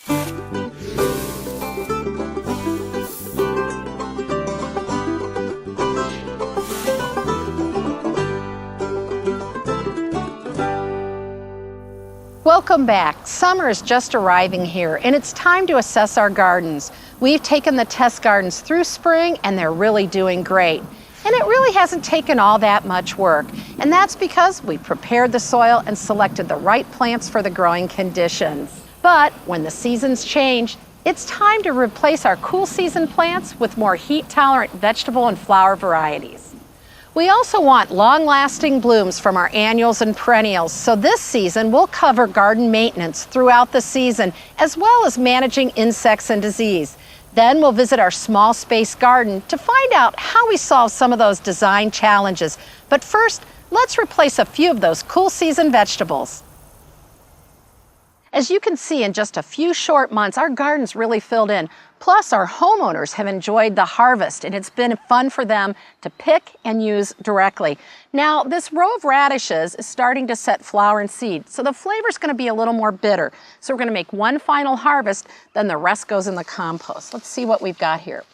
Welcome back. Summer is just arriving here and it's time to assess our gardens. We've taken the test gardens through spring and they're really doing great. And it really hasn't taken all that much work. And that's because we prepared the soil and selected the right plants for the growing conditions. But when the seasons change, it's time to replace our cool season plants with more heat-tolerant vegetable and flower varieties. We also want long-lasting blooms from our annuals and perennials, so this season we'll cover garden maintenance throughout the season, as well as managing insects and disease. Then we'll visit our small space garden to find out how we solve some of those design challenges. But first, let's replace a few of those cool season vegetables. As you can see, in just a few short months, our garden's really filled in. Plus, our homeowners have enjoyed the harvest, and it's been fun for them to pick and use directly. Now, this row of radishes is starting to set flower and seed, so the flavor's going to be a little more bitter. So we're going to make one final harvest, then the rest goes in the compost. Let's see what we've got here.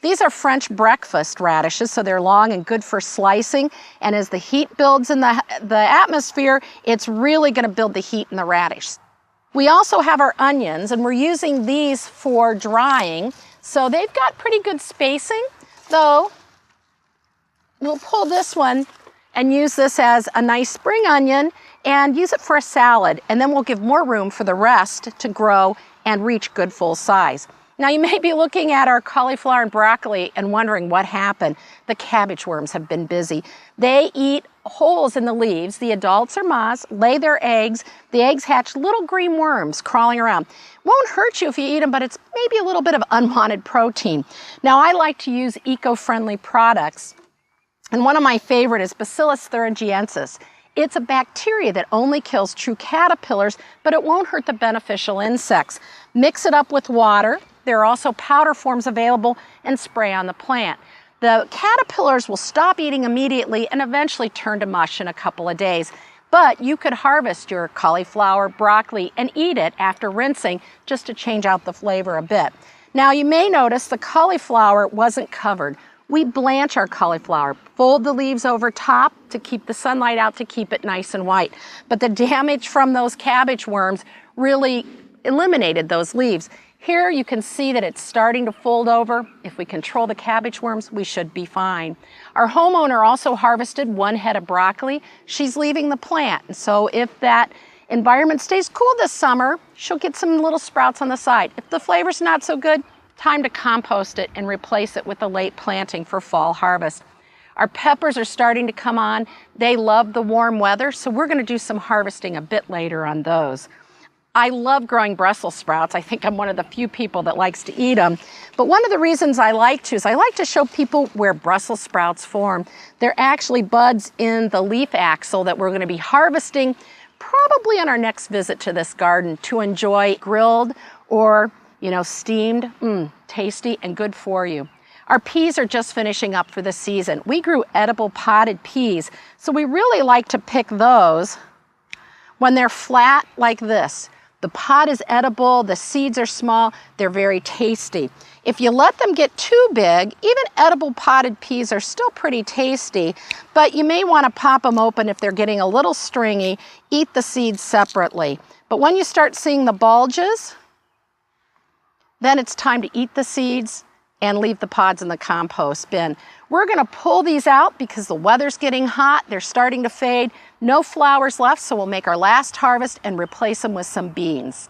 These are French breakfast radishes, so they're long and good for slicing. And as the heat builds in the atmosphere, it's really going to build the heat in the radish. We also have our onions, and we're using these for drying. So they've got pretty good spacing, though we'll pull this one and use this as a nice spring onion and use it for a salad. And then we'll give more room for the rest to grow and reach good full size. Now you may be looking at our cauliflower and broccoli and wondering what happened. The cabbage worms have been busy. They eat holes in the leaves. The adults or moths lay their eggs. The eggs hatch little green worms crawling around. Won't hurt you if you eat them, but it's maybe a little bit of unwanted protein. Now I like to use eco-friendly products, and one of my favorite is Bacillus thuringiensis. It's a bacteria that only kills true caterpillars, but it won't hurt the beneficial insects. Mix it up with water. There are also powder forms available, and spray on the plant. The caterpillars will stop eating immediately and eventually turn to mush in a couple of days. But you could harvest your cauliflower, broccoli, and eat it after rinsing just to change out the flavor a bit. Now you may notice the cauliflower wasn't covered. We blanch our cauliflower, fold the leaves over top to keep the sunlight out to keep it nice and white. But the damage from those cabbage worms really eliminated those leaves. Here you can see that it's starting to fold over. If we control the cabbage worms, we should be fine. Our homeowner also harvested one head of broccoli. She's leaving the plant, and so if that environment stays cool this summer, she'll get some little sprouts on the side. If the flavor's not so good, time to compost it and replace it with a late planting for fall harvest. Our peppers are starting to come on. They love the warm weather, so we're going to do some harvesting a bit later on those. I love growing Brussels sprouts. I think I'm one of the few people that likes to eat them. But one of the reasons I like to show people where Brussels sprouts form. They're actually buds in the leaf axil that we're going to be harvesting probably on our next visit to this garden to enjoy grilled or, steamed. Tasty and good for you. Our peas are just finishing up for the season. We grew edible potted peas, so we really like to pick those when they're flat like this. The pod is edible, the seeds are small, they're very tasty. If you let them get too big, even edible potted peas are still pretty tasty, but you may want to pop them open if they're getting a little stringy. Eat the seeds separately. But when you start seeing the bulges, then it's time to eat the seeds and leave the pods in the compost bin. We're going to pull these out because the weather's getting hot, they're starting to fade. No flowers left, so we'll make our last harvest and replace them with some beans.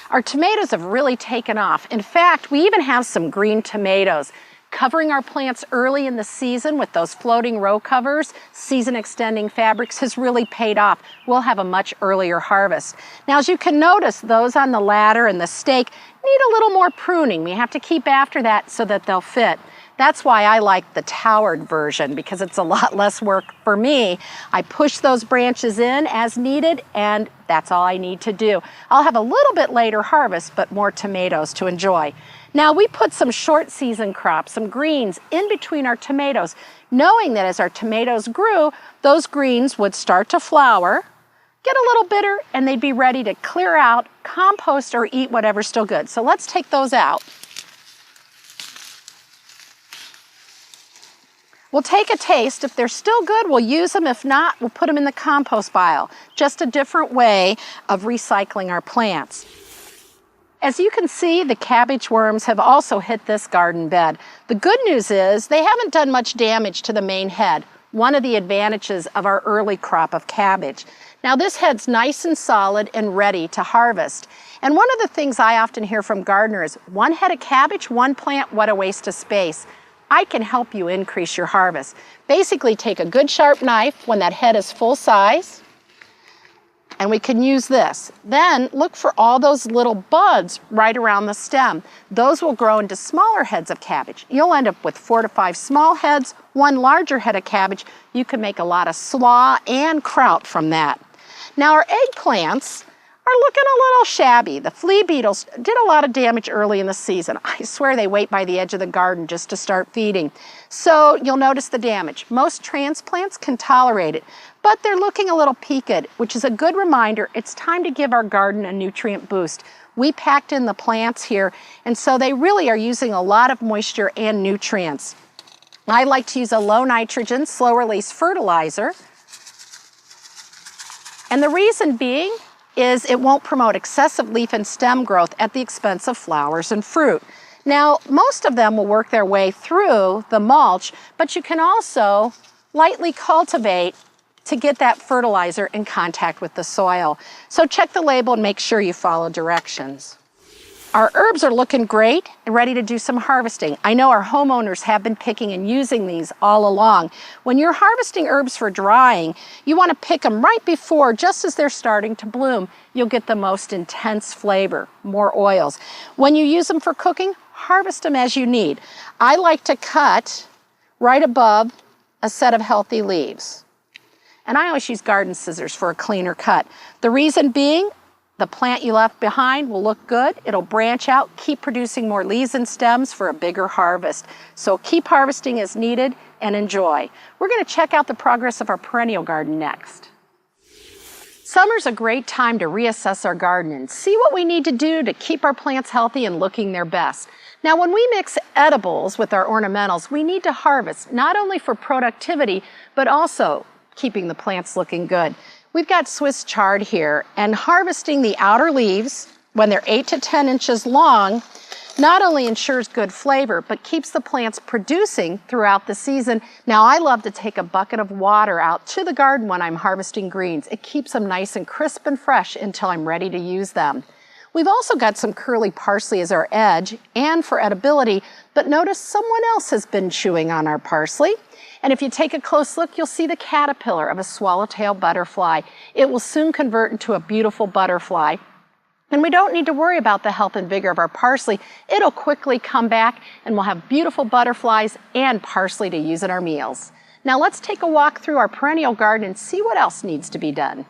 Our tomatoes have really taken off. In fact, we even have some green tomatoes. Covering our plants early in the season with those floating row covers, season extending fabrics, has really paid off. We'll have a much earlier harvest. Now, as you can notice, those on the ladder and the stake need a little more pruning. We have to keep after that so that they'll fit. That's why I like the towered version, because it's a lot less work for me. I push those branches in as needed, and that's all I need to do. I'll have a little bit later harvest, but more tomatoes to enjoy. Now, we put some short season crops, some greens, in between our tomatoes, knowing that as our tomatoes grew, those greens would start to flower, get a little bitter, and they'd be ready to clear out, compost, or eat whatever's still good. So let's take those out. We'll take a taste. If they're still good, we'll use them. If not, we'll put them in the compost pile. Just a different way of recycling our plants. As you can see, the cabbage worms have also hit this garden bed. The good news is they haven't done much damage to the main head, one of the advantages of our early crop of cabbage. Now this head's nice and solid and ready to harvest. And one of the things I often hear from gardeners, one head of cabbage, one plant, what a waste of space. I can help you increase your harvest. Basically, take a good sharp knife when that head is full size, and we can use this. Then look for all those little buds right around the stem. Those will grow into smaller heads of cabbage. You'll end up with 4 to 5 small heads, 1 larger head of cabbage. You can make a lot of slaw and kraut from that. Now our eggplants are looking a little shabby. The flea beetles did a lot of damage early in the season. I swear they wait by the edge of the garden just to start feeding. So you'll notice the damage. Most transplants can tolerate it, but they're looking a little peaked, which is a good reminder it's time to give our garden a nutrient boost. We packed in the plants here, and so they really are using a lot of moisture and nutrients. I like to use a low nitrogen, slow release fertilizer. And the reason being is it won't promote excessive leaf and stem growth at the expense of flowers and fruit. Now, most of them will work their way through the mulch, but you can also lightly cultivate to get that fertilizer in contact with the soil. So check the label and make sure you follow directions. Our herbs are looking great and ready to do some harvesting. I know our homeowners have been picking and using these all along. When you're harvesting herbs for drying, you want to pick them right before, just as they're starting to bloom. You'll get the most intense flavor, more oils. When you use them for cooking, harvest them as you need. I like to cut right above a set of healthy leaves. And I always use garden scissors for a cleaner cut. The reason being, the plant you left behind will look good. It'll branch out, keep producing more leaves and stems for a bigger harvest. So keep harvesting as needed and enjoy. We're going to check out the progress of our perennial garden next. Summer's a great time to reassess our garden and see what we need to do to keep our plants healthy and looking their best. Now, when we mix edibles with our ornamentals, we need to harvest not only for productivity, but also keeping the plants looking good. We've got Swiss chard here, and harvesting the outer leaves when they're 8 to 10 inches long not only ensures good flavor, but keeps the plants producing throughout the season. Now, I love to take a bucket of water out to the garden when I'm harvesting greens. It keeps them nice and crisp and fresh until I'm ready to use them. We've also got some curly parsley as our edge and for edibility, but notice someone else has been chewing on our parsley. And if you take a close look, you'll see the caterpillar of a swallowtail butterfly. It will soon convert into a beautiful butterfly. And we don't need to worry about the health and vigor of our parsley. It'll quickly come back and we'll have beautiful butterflies and parsley to use in our meals. Now let's take a walk through our perennial garden and see what else needs to be done.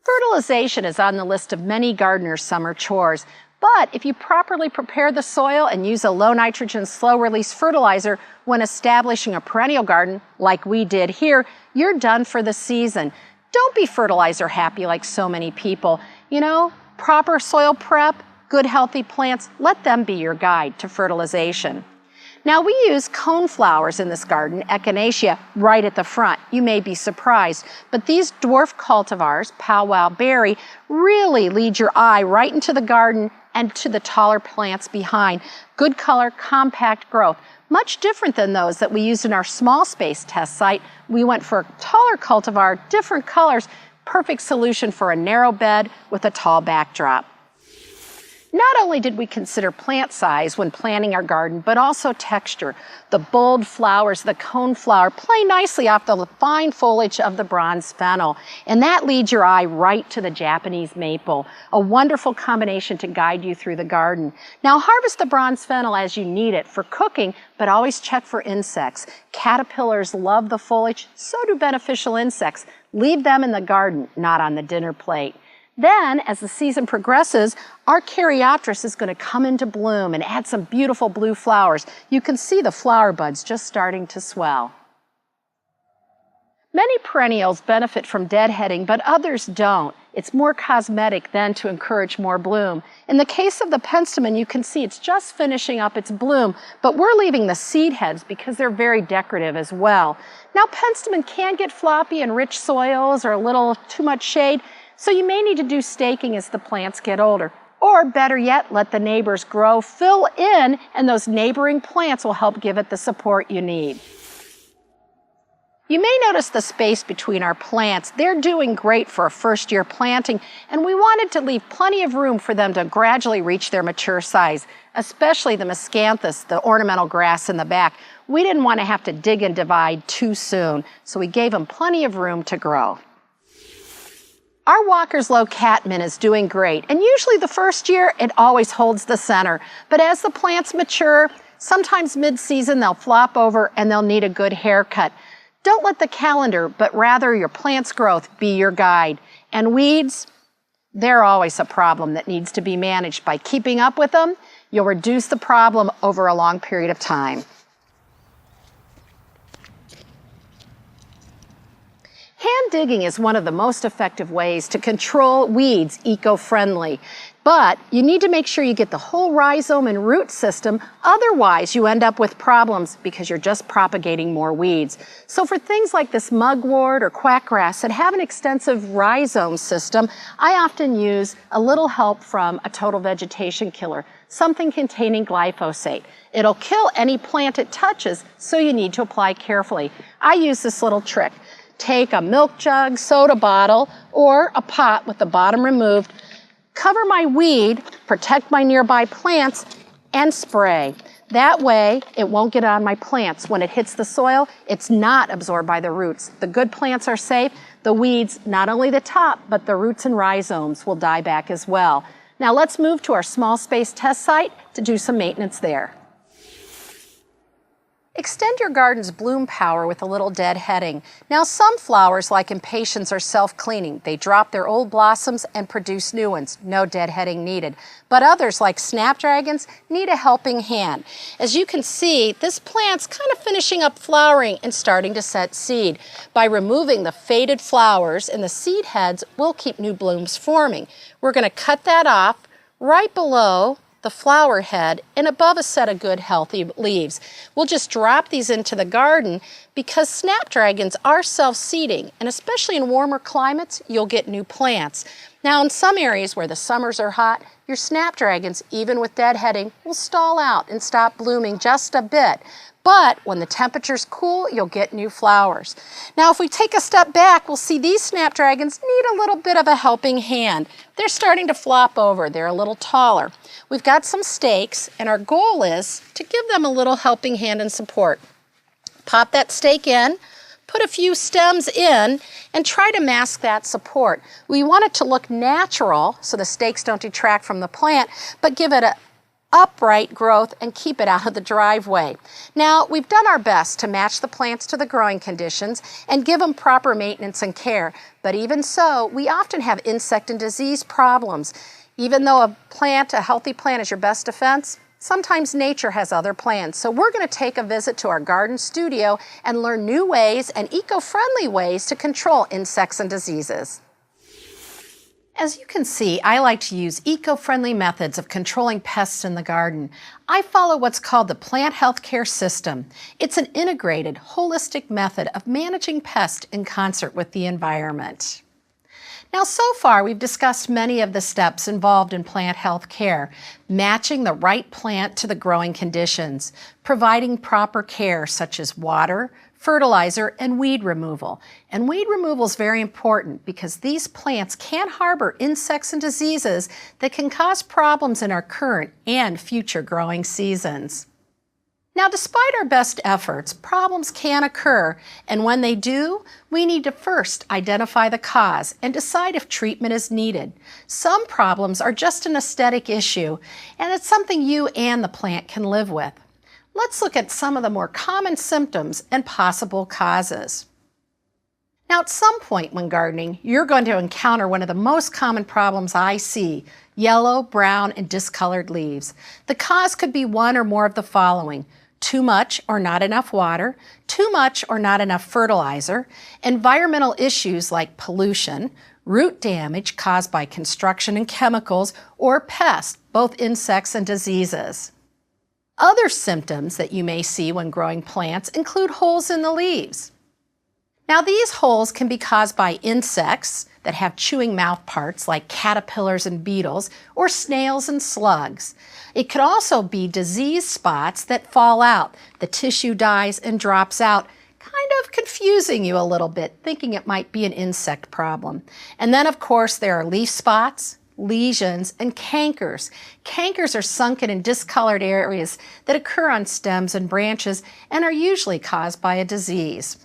Fertilization is on the list of many gardeners' summer chores. But if you properly prepare the soil and use a low nitrogen, slow release fertilizer when establishing a perennial garden like we did here, you're done for the season. Don't be fertilizer happy like so many people. You know, proper soil prep, good healthy plants, let them be your guide to fertilization. Now we use coneflowers in this garden, echinacea, right at the front. You may be surprised, but these dwarf cultivars, powwow berry, really lead your eye right into the garden and to the taller plants behind. Good color, compact growth. Much different than those that we used in our small space test site. We went for a taller cultivar, different colors, perfect solution for a narrow bed with a tall backdrop. Not only did we consider plant size when planting our garden, but also texture. The bold flowers, the coneflower, play nicely off the fine foliage of the bronze fennel, and that leads your eye right to the Japanese maple, a wonderful combination to guide you through the garden. Now harvest the bronze fennel as you need it for cooking, but always check for insects. Caterpillars love the foliage, so do beneficial insects. Leave them in the garden, not on the dinner plate. Then, as the season progresses, our Caryopteris is going to come into bloom and add some beautiful blue flowers. You can see the flower buds just starting to swell. Many perennials benefit from deadheading, but others don't. It's more cosmetic than to encourage more bloom. In the case of the penstemon, you can see it's just finishing up its bloom, but we're leaving the seed heads because they're very decorative as well. Now, penstemon can get floppy in rich soils or a little too much shade, so you may need to do staking as the plants get older. Or better yet, let the neighbors grow, fill in, and those neighboring plants will help give it the support you need. You may notice the space between our plants. They're doing great for a first-year planting, and we wanted to leave plenty of room for them to gradually reach their mature size, especially the miscanthus, the ornamental grass in the back. We didn't want to have to dig and divide too soon, so we gave them plenty of room to grow. Our Walker's Low catmint is doing great, and usually the first year it always holds the center, but as the plants mature, sometimes mid-season they'll flop over and they'll need a good haircut. Don't let the calendar, but rather your plant's growth be your guide. And weeds, they're always a problem that needs to be managed. By keeping up with them, you'll reduce the problem over a long period of time. Hand digging is one of the most effective ways to control weeds eco-friendly. But you need to make sure you get the whole rhizome and root system, otherwise you end up with problems because you're just propagating more weeds. So for things like this mugwort or quackgrass that have an extensive rhizome system, I often use a little help from a total vegetation killer, something containing glyphosate. It'll kill any plant it touches, so you need to apply carefully. I use this little trick. Take a milk jug, soda bottle, or a pot with the bottom removed, cover my weed, protect my nearby plants, and spray. That way, it won't get on my plants. When it hits the soil, it's not absorbed by the roots. The good plants are safe. The weeds, not only the top, but the roots and rhizomes will die back as well. Now let's move to our small space test site to do some maintenance there. Extend your garden's bloom power with a little deadheading. Now some flowers, like impatiens, are self-cleaning. They drop their old blossoms and produce new ones. No deadheading needed. But others, like snapdragons, need a helping hand. As you can see, this plant's kind of finishing up flowering and starting to set seed. By removing the faded flowers and the seed heads, we'll keep new blooms forming. We're going to cut that off right below the flower head and above a set of good healthy leaves. We'll just drop these into the garden because snapdragons are self-seeding, and especially in warmer climates, you'll get new plants. Now in some areas where the summers are hot, your snapdragons, even with deadheading, will stall out and stop blooming just a bit. But when the temperatures cool, you'll get new flowers. Now, if we take a step back, we'll see these snapdragons need a little bit of a helping hand. They're starting to flop over. They're a little taller. We've got some stakes, and our goal is to give them a little helping hand and support. Pop that stake in, put a few stems in, and try to mask that support. We want it to look natural so the stakes don't detract from the plant, but give it a upright growth and keep it out of the driveway. Now, we've done our best to match the plants to the growing conditions and give them proper maintenance and care, but even so, we often have insect and disease problems. Even though a healthy plant is your best defense, sometimes nature has other plans. So we're going to take a visit to our garden studio and learn new ways and eco-friendly ways to control insects and diseases. As you can see, I like to use eco-friendly methods of controlling pests in the garden. I follow what's called the plant health care system. It's an integrated, holistic method of managing pests in concert with the environment. Now, so far, we've discussed many of the steps involved in plant health care, matching the right plant to the growing conditions, providing proper care such as water, fertilizer, and weed removal. And weed removal is very important because these plants can harbor insects and diseases that can cause problems in our current and future growing seasons. Now, despite our best efforts, problems can occur, and when they do, we need to first identify the cause and decide if treatment is needed. Some problems are just an aesthetic issue, and it's something you and the plant can live with. Let's look at some of the more common symptoms and possible causes. Now, at some point when gardening, you're going to encounter one of the most common problems I see: yellow, brown, and discolored leaves. The cause could be one or more of the following: too much or not enough water, too much or not enough fertilizer, environmental issues like pollution, root damage caused by construction and chemicals, or pests, both insects and diseases. Other symptoms that you may see when growing plants include holes in the leaves. Now, these holes can be caused by insects that have chewing mouth parts like caterpillars and beetles, or snails and slugs. It could also be disease spots that fall out. The tissue dies and drops out, kind of confusing you a little bit, thinking it might be an insect problem. And then, of course, there are leaf spots, lesions, and cankers. Cankers are sunken and discolored areas that occur on stems and branches and are usually caused by a disease.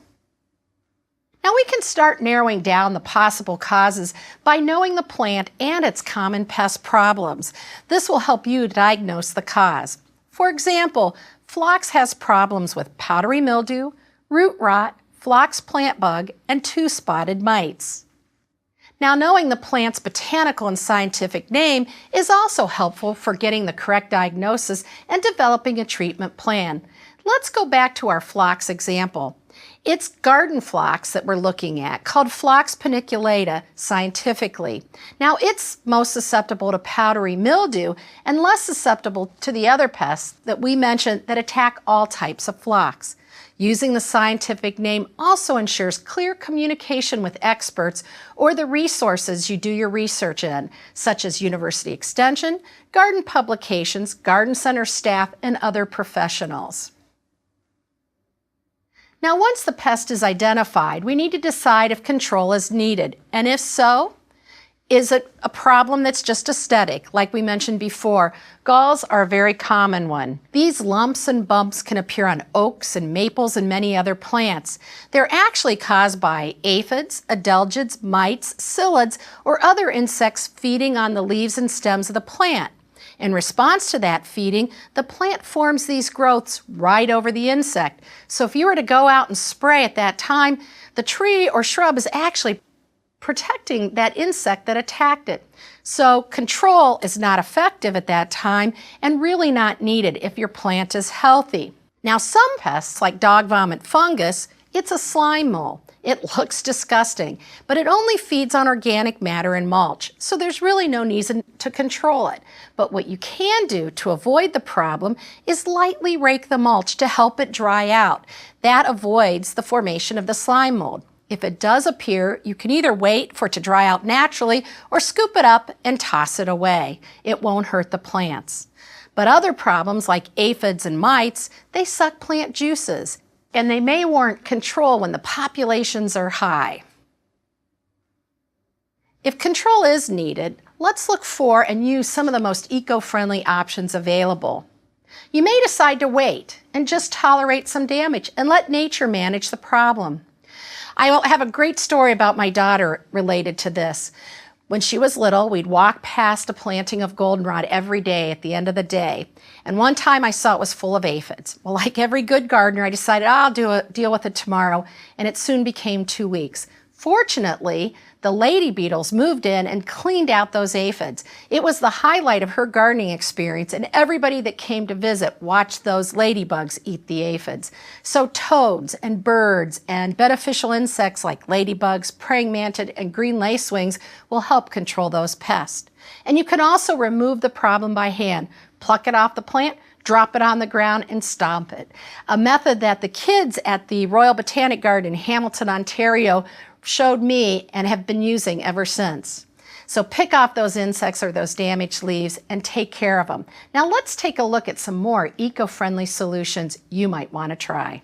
Now we can start narrowing down the possible causes by knowing the plant and its common pest problems. This will help you diagnose the cause. For example, phlox has problems with powdery mildew, root rot, phlox plant bug, and two-spotted mites. Now, knowing the plant's botanical and scientific name is also helpful for getting the correct diagnosis and developing a treatment plan. Let's go back to our phlox example. It's garden phlox that we're looking at, called Phlox paniculata scientifically. Now, it's most susceptible to powdery mildew and less susceptible to the other pests that we mentioned that attack all types of phlox. Using the scientific name also ensures clear communication with experts or the resources you do your research in, such as university extension, garden publications, garden center staff, and other professionals. Now, once the pest is identified, we need to decide if control is needed, and if so, is it a problem that's just aesthetic? Like we mentioned before, galls are a very common one. These lumps and bumps can appear on oaks and maples and many other plants. They're actually caused by aphids, adelgids, mites, psyllids, or other insects feeding on the leaves and stems of the plant. In response to that feeding, the plant forms these growths right over the insect. So if you were to go out and spray at that time, the tree or shrub is actually protecting that insect that attacked it. So control is not effective at that time and really not needed if your plant is healthy. Now, some pests like dog vomit fungus, it's a slime mole. It looks disgusting, but it only feeds on organic matter and mulch, so there's really no need to control it. But what you can do to avoid the problem is lightly rake the mulch to help it dry out. That avoids the formation of the slime mold. If it does appear, you can either wait for it to dry out naturally or scoop it up and toss it away. It won't hurt the plants. But other problems like aphids and mites, they suck plant juices, and they may warrant control when the populations are high. If control is needed, let's look for and use some of the most eco-friendly options available. You may decide to wait and just tolerate some damage and let nature manage the problem. I have a great story about my daughter related to this. When she was little, we'd walk past a planting of goldenrod every day at the end of the day. And one time I saw it was full of aphids. Well, like every good gardener, I decided I'll deal with it tomorrow, and it soon became 2 weeks. Fortunately, the lady beetles moved in and cleaned out those aphids. It was the highlight of her gardening experience, and everybody that came to visit watched those ladybugs eat the aphids. So toads and birds and beneficial insects like ladybugs, praying mantis, and green lacewings will help control those pests. And you can also remove the problem by hand. Pluck it off the plant, drop it on the ground, and stomp it. A method that the kids at the Royal Botanic Garden in Hamilton, Ontario showed me and have been using ever since. So pick off those insects or those damaged leaves and take care of them. Now let's take a look at some more eco-friendly solutions you might want to try.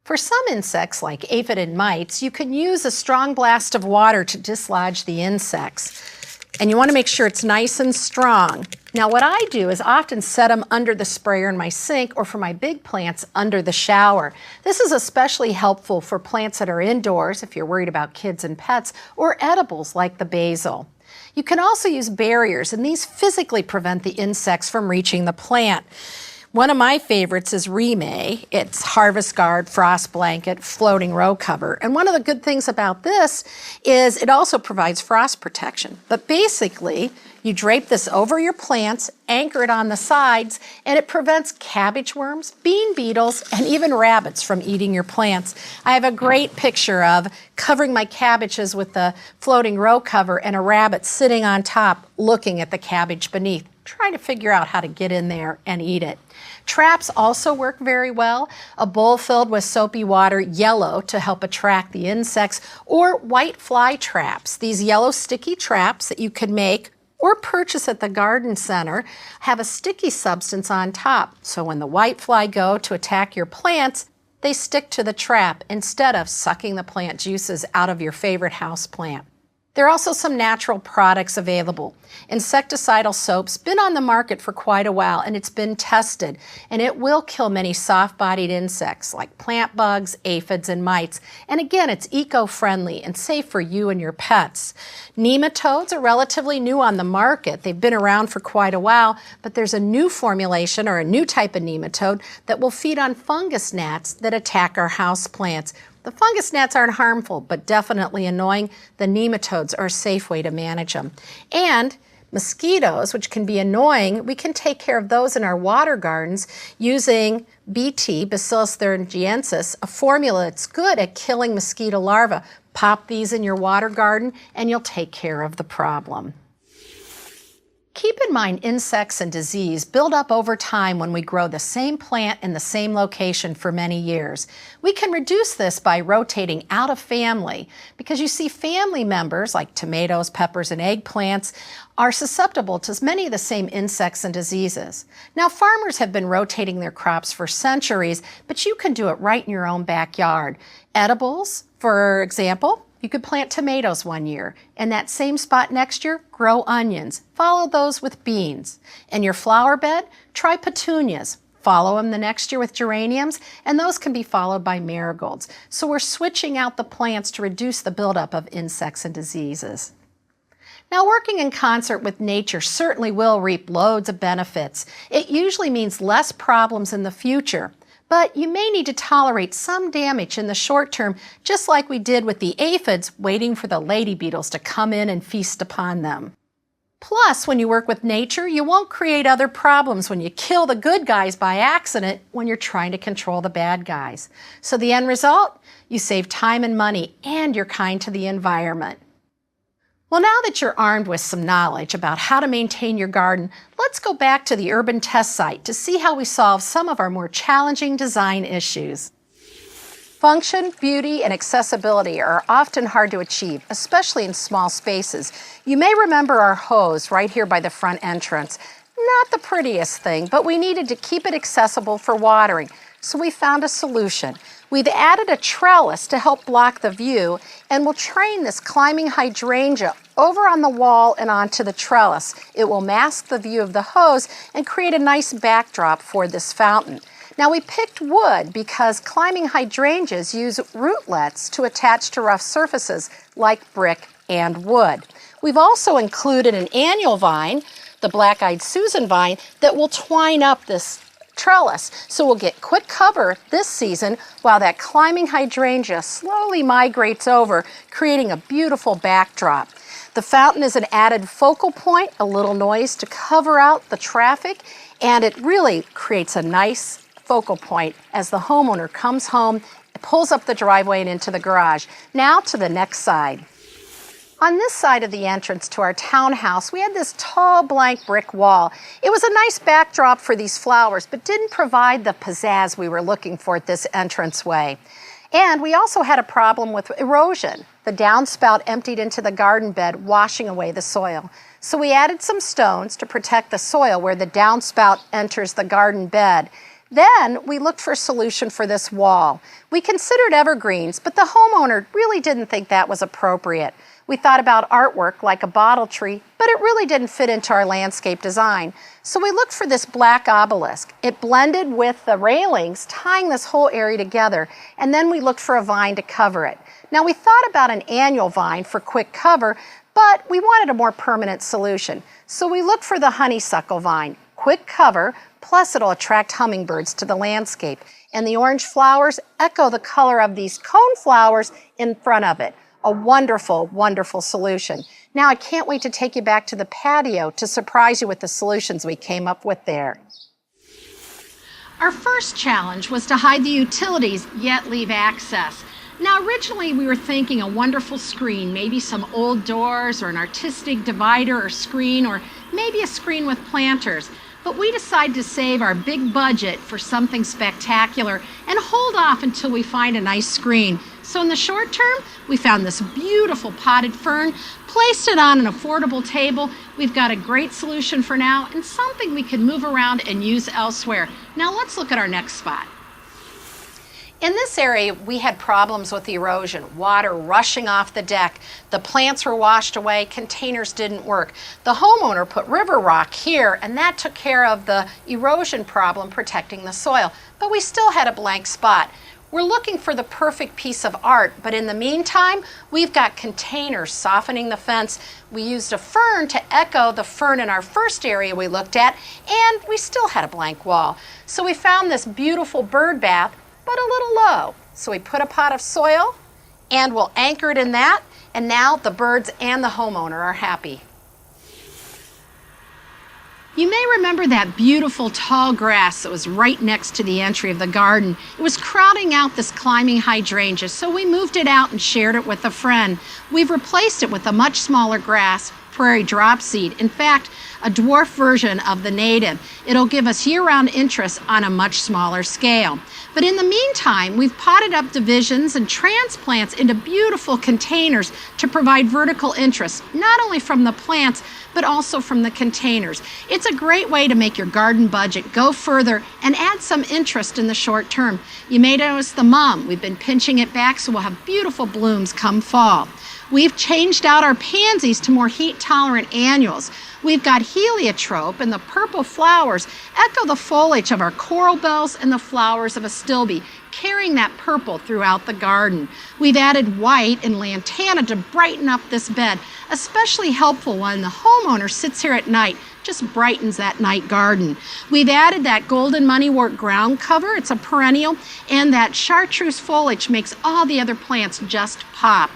For some insects like aphid and mites, you can use a strong blast of water to dislodge the insects. And you want to make sure it's nice and strong. Now what I do is often set them under the sprayer in my sink, or for my big plants under the shower. This is especially helpful for plants that are indoors if you're worried about kids and pets, or edibles like the basil. You can also use barriers, and these physically prevent the insects from reaching the plant. One of my favorites is Remay. It's Harvest Guard, Frost Blanket, Floating Row Cover. And one of the good things about this is it also provides frost protection. But basically, you drape this over your plants, anchor it on the sides, and it prevents cabbage worms, bean beetles, and even rabbits from eating your plants. I have a great picture of covering my cabbages with the floating row cover and a rabbit sitting on top looking at the cabbage beneath, trying to figure out how to get in there and eat it. Traps also work very well. A bowl filled with soapy water, yellow to help attract the insects, or white fly traps. These yellow sticky traps that you could make or purchase at the garden center have a sticky substance on top. So when the white fly go to attack your plants, they stick to the trap instead of sucking the plant juices out of your favorite house plant. There are also some natural products available. Insecticidal soap's been on the market for quite a while, and it's been tested, and it will kill many soft-bodied insects like plant bugs, aphids, and mites. And again, it's eco-friendly and safe for you and your pets. Nematodes are relatively new on the market. They've been around for quite a while, but there's a new formulation or a new type of nematode that will feed on fungus gnats that attack our house plants. The fungus gnats aren't harmful, but definitely annoying. The nematodes are a safe way to manage them. And mosquitoes, which can be annoying, we can take care of those in our water gardens using BT, Bacillus thuringiensis, a formula that's good at killing mosquito larvae. Pop these in your water garden and you'll take care of the problem. Keep in mind, insects and disease build up over time when we grow the same plant in the same location for many years. We can reduce this by rotating out of family because you see family members like tomatoes, peppers, and eggplants are susceptible to many of the same insects and diseases. Now, farmers have been rotating their crops for centuries, but you can do it right in your own backyard. Edibles, for example, you could plant tomatoes one year, and that same spot next year, grow onions. Follow those with beans. In your flower bed, try petunias. Follow them the next year with geraniums, and those can be followed by marigolds. So we're switching out the plants to reduce the buildup of insects and diseases. Now, working in concert with nature certainly will reap loads of benefits. It usually means less problems in the future. But you may need to tolerate some damage in the short term, just like we did with the aphids waiting for the lady beetles to come in and feast upon them. Plus, when you work with nature, you won't create other problems when you kill the good guys by accident when you're trying to control the bad guys. So the end result? You save time and money, and you're kind to the environment. Well, now that you're armed with some knowledge about how to maintain your garden, let's go back to the urban test site to see how we solve some of our more challenging design issues. Function, beauty, and accessibility are often hard to achieve, especially in small spaces. You may remember our hose right here by the front entrance. Not the prettiest thing, but we needed to keep it accessible for watering, so we found a solution. We've added a trellis to help block the view, and we'll train this climbing hydrangea over on the wall and onto the trellis. It will mask the view of the hose and create a nice backdrop for this fountain. Now, we picked wood because climbing hydrangeas use rootlets to attach to rough surfaces like brick and wood. We've also included an annual vine, the black-eyed Susan vine, that will twine up this trellis. So we'll get quick cover this season while that climbing hydrangea slowly migrates over, creating a beautiful backdrop. The fountain is an added focal point, a little noise to cover out the traffic, and it really creates a nice focal point as the homeowner comes home, pulls up the driveway and into the garage. Now to the next side. On this side of the entrance to our townhouse, we had this tall blank brick wall. It was a nice backdrop for these flowers, but didn't provide the pizzazz we were looking for at this entranceway. And we also had a problem with erosion. The downspout emptied into the garden bed, washing away the soil. So we added some stones to protect the soil where the downspout enters the garden bed. Then we looked for a solution for this wall. We considered evergreens, but the homeowner really didn't think that was appropriate. We thought about artwork like a bottle tree, but it really didn't fit into our landscape design. So we looked for this black obelisk. It blended with the railings, tying this whole area together, and then we looked for a vine to cover it. Now, we thought about an annual vine for quick cover, but we wanted a more permanent solution. So we looked for the honeysuckle vine. quick cover, plus it'll attract hummingbirds to the landscape. And the orange flowers echo the color of these cone flowers in front of it. A wonderful, wonderful solution. Now I can't wait to take you back to the patio to surprise you with the solutions we came up with there. Our first challenge was to hide the utilities, yet leave access. Now originally we were thinking a wonderful screen, maybe some old doors or an artistic divider or screen, or maybe a screen with planters. But we decided to save our big budget for something spectacular and hold off until we find a nice screen. So in the short term, we found this beautiful potted fern, placed it on an affordable table. We've got a great solution for now and something we can move around and use elsewhere. Now let's look at our next spot. In this area, we had problems with erosion, water rushing off the deck. The plants were washed away, containers didn't work. The homeowner put river rock here, and that took care of the erosion problem, protecting the soil. But we still had a blank spot. We're looking for the perfect piece of art, but in the meantime, we've got containers softening the fence. We used a fern to echo the fern in our first area we looked at, and we still had a blank wall. So we found this beautiful bird bath, but a little low. So we put a pot of soil and we'll anchor it in that, and now the birds and the homeowner are happy. You may remember that beautiful tall grass that was right next to the entry of the garden. It was crowding out this climbing hydrangea, so we moved it out and shared it with a friend. We've replaced it with a much smaller grass, prairie dropseed. In fact, a dwarf version of the native. It'll give us year-round interest on a much smaller scale. But in the meantime, we've potted up divisions and transplants into beautiful containers to provide vertical interest, not only from the plants, but also from the containers. It's a great way to make your garden budget go further and add some interest in the short term. You may notice the mum. We've been pinching it back so we'll have beautiful blooms come fall. We've changed out our pansies to more heat-tolerant annuals. We've got heliotrope, and the purple flowers echo the foliage of our coral bells and the flowers of astilbe, carrying that purple throughout the garden. We've added white and lantana to brighten up this bed, especially helpful when the homeowner sits here at night, just brightens that night garden. We've added that golden moneywort ground cover, it's a perennial, and that chartreuse foliage makes all the other plants just pop.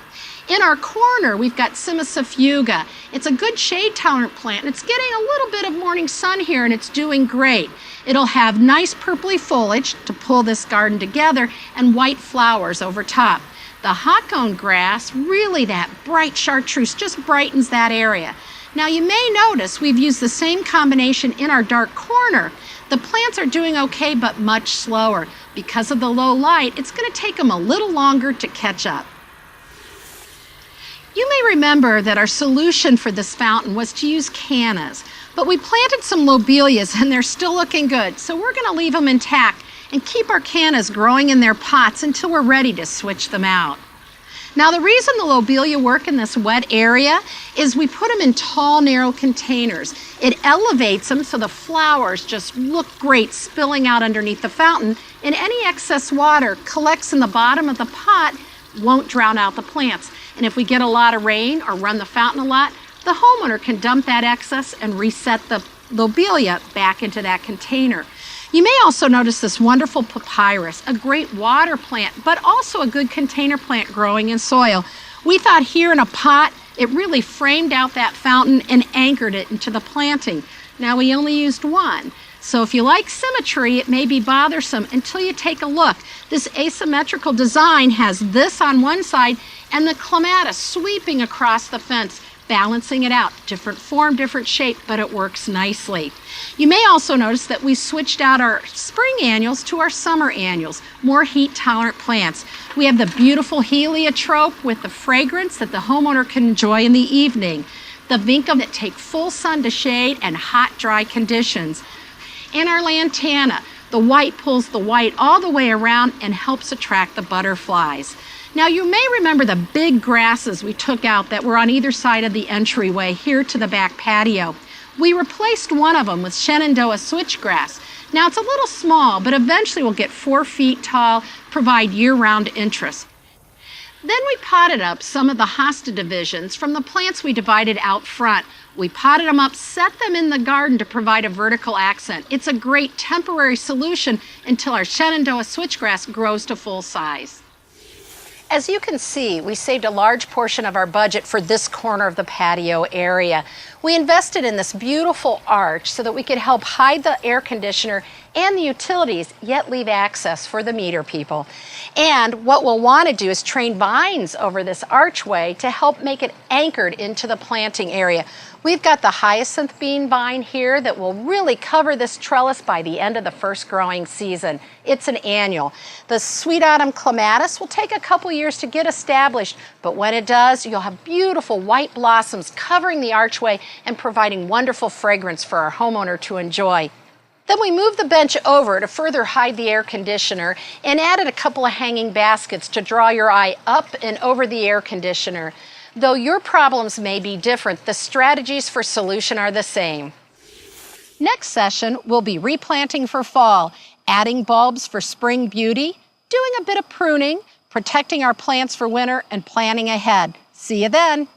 In our corner, we've got Simicifuga. It's a good shade-tolerant plant, and it's getting a little bit of morning sun here, and it's doing great. It'll have nice purpley foliage to pull this garden together and white flowers over top. The hawthorn grass, really that bright chartreuse, just brightens that area. Now you may notice we've used the same combination in our dark corner. The plants are doing okay, but much slower. Because of the low light, it's going to take them a little longer to catch up. You may remember that our solution for this fountain was to use cannas, but we planted some lobelias and they're still looking good, so we're going to leave them intact and keep our cannas growing in their pots until we're ready to switch them out. Now the reason the lobelia work in this wet area is we put them in tall, narrow containers. It elevates them so the flowers just look great spilling out underneath the fountain, and any excess water collects in the bottom of the pot, won't drown out the plants. And if we get a lot of rain or run the fountain a lot, the homeowner can dump that excess and reset the lobelia back into that container. You may also notice this wonderful papyrus, a great water plant, but also a good container plant growing in soil. We thought here in a pot, it really framed out that fountain and anchored it into the planting. Now we only used one. So if you like symmetry, it may be bothersome until you take a look. This asymmetrical design has this on one side and the clematis sweeping across the fence, balancing it out. Different form, different shape, but it works nicely. You may also notice that we switched out our spring annuals to our summer annuals, more heat-tolerant plants. We have the beautiful heliotrope with the fragrance that the homeowner can enjoy in the evening. The vinca that take full sun to shade and hot, dry conditions. And our lantana, the white pulls the white all the way around and helps attract the butterflies. Now you may remember the big grasses we took out that were on either side of the entryway here to the back patio. We replaced one of them with Shenandoah switchgrass. Now it's a little small, but eventually will get 4 feet tall, provide year-round interest. Then we potted up some of the hosta divisions from the plants we divided out front. We potted them up, set them in the garden to provide a vertical accent. It's a great temporary solution until our Shenandoah switchgrass grows to full size. As you can see, we saved a large portion of our budget for this corner of the patio area. We invested in this beautiful arch so that we could help hide the air conditioner and the utilities, yet leave access for the meter people. And what we'll want to do is train vines over this archway to help make it anchored into the planting area. We've got the hyacinth bean vine here that will really cover this trellis by the end of the first growing season. It's an annual. The sweet autumn clematis will take a couple years to get established, but when it does, you'll have beautiful white blossoms covering the archway and providing wonderful fragrance for our homeowner to enjoy. Then we moved the bench over to further hide the air conditioner and added a couple of hanging baskets to draw your eye up and over the air conditioner. Though your problems may be different, the strategies for solution are the same. Next session, we'll be replanting for fall, adding bulbs for spring beauty, doing a bit of pruning, protecting our plants for winter, and planning ahead. See you then.